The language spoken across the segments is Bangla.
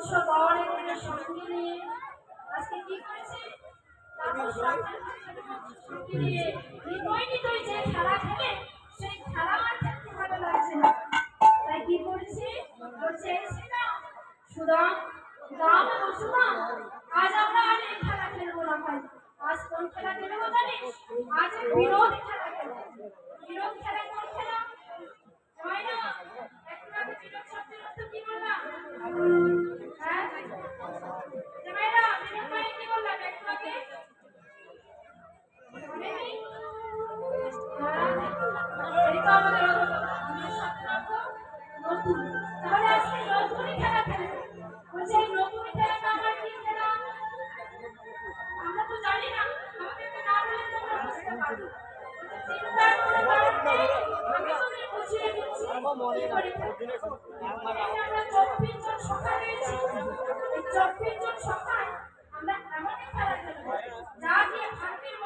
বৎস বরে করে সঙ্গে নিয়ে আজকে কি করেছে সঙ্গে নিয়ে নিতই যে খেলা খেলে সেই খেলা আর খেলতে ভালো লাগছে না তাই কি করেছে বলছে সুদাম দাম এবং সুদাম আজ আমরা আর এই খেলা খেলবো না ভাই আজ কোন খেলা খেলবো জানিস আজ বিরোধ খেলা খেলবো বিরোধ খেলা কোন খেলা হয় না একটু আগে বিরোধ শব্দের অর্থ কি বললাম হ্যাঁ জামাইরা বিরোধ মানে কি বললাম একটু আগে মনে নেই এই তো আমাদের নতুন তাহলে আজকে নতুনই খেলা খেলবো বলছে এই নতুন খেলাটা আমার কি খেলা আমরা তো জানি না আমাদেরকে না বলে তোমরা বুঝতে পারবে চিন্তা করে পারবে আমি তোদের বুঝিয়ে দিচ্ছি আমরা 24 জন সখা রয়েছি এই 24 জন সখায় আমরা এমনই খেলা খেলবো যা দিয়ে খান্তির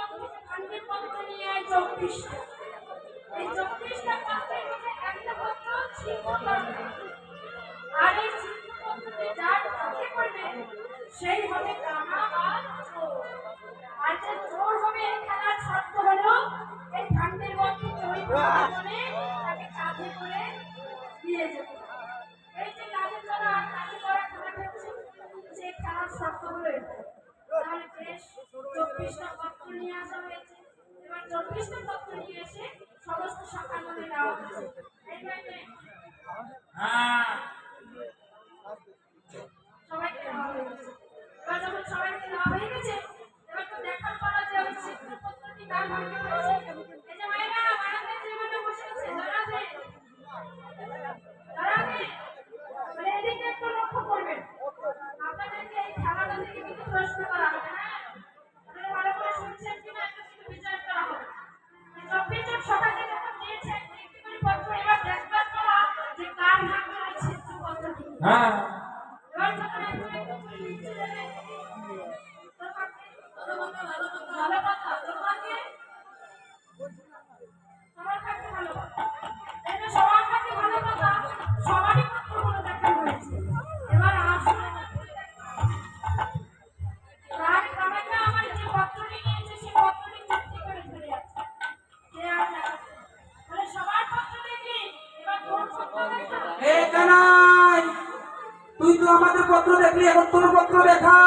মন্ত্র নিয়ে আয় 24টা এই 24টা পাত্রের মধ্যে একটা পত্র ছিন্ন করবে আর এই ছিন্ন পত্রতে যার হাতে পড়বে সেই হবে কানা আর চোর আর যে চোর হবে এই খেলার শর্ত হলো এই খান্তির মন্ত্র চরিত্রে তাকে কাঁধে করে নিয়ে যেতে এই যে কাঁধে চড়া আর কাঁধে করা খেলা খেলছে যে খেলার শর্ত হলো এটা তাহলে বেশ 24টা পত্র নিয়ে আসা হয়েছে এবার 24টা পত্র নিয়ে এসে সমস্ত শাখার মধ্যে দেওয়া হয়েছে সবাইকে দেওয়া হয়ে গেছে এবার যখন সবাইকে দেওয়া হয়ে গেছে এবার তো দেখার পর যে ওই শিক্ষা পত্রটি কার ভাগ্যে পড়েছে এই যে মায়েরা মায়েদের যেভাবে বসে আছে দাঁড়াবে মানে এদিকে একটু লক্ষ্য করবেন আপনাদেরকে এই খেলাটা থেকে কিন্তু প্রশ্ন করা হবে হ্যাঁ আপনারা ভালো করে শুনছেন কিনা একটু কিন্তু বিচার করা হবে 24 জন সবাইকে যখন দিয়েছে একটি করে পত্র এবার দেখবার করা যে কার ভাগ্যে ওই ছিদ্র পত্রটি হ্যাঁ এবার যখন ভালো কথা তোমাকে সবার কাছে ভালো কথা এটা সবার কাছে ভালো কথা সবারই পত্রগুলো দেখা হয়েছে এবার আসুন রাত কামাটা আমার যে পত্রটি নিয়েছে সেই পত্রটি চুক্তি করে ধরে আছে সে আর দেখাচ্ছে তাহলে সবার পত্র দেখি এবার তোর পত্র দেখা এ কানাই তুই তো আমাদের পত্র দেখলি এখন তোর পত্র দেখা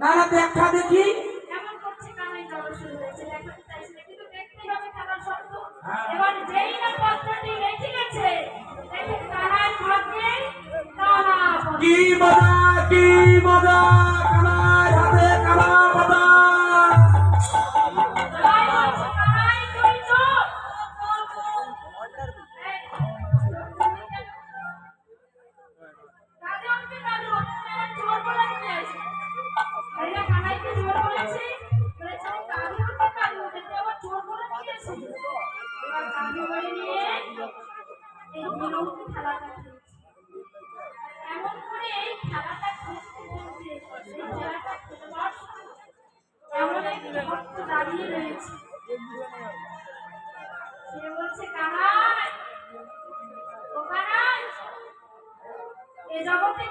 না না দেখা দেখি এমন করছে কানাই যাওয়া শুরু হয়েছে দেখাতে চাইছে কিন্তু দেখতেই হবে খেলার শর্ত এবার যেই না পত্রটি রেখে গেছে দেখে কানাই ভাগ্যে কানা কি মজা কানাই হাতে কানা মজা কানাই তুই চোর চোর বলে নিয়েছে এরা কানাইকে চোর বলেছে বলেছে কাঁধে উঠে কাঁধে উঠে আবার চোর বলে নিয়েছে এবার কাঁধে করে নিয়ে এই বিরোধ খেলাটা খেলছে এমন করে এই খেলাটা খেলতে খেলতে এই খেলাটা খেলবার সময় এমন এক ভক্ত দাঁড়িয়ে রয়েছে সে বলছে কানাই ও কানাই এ জগতে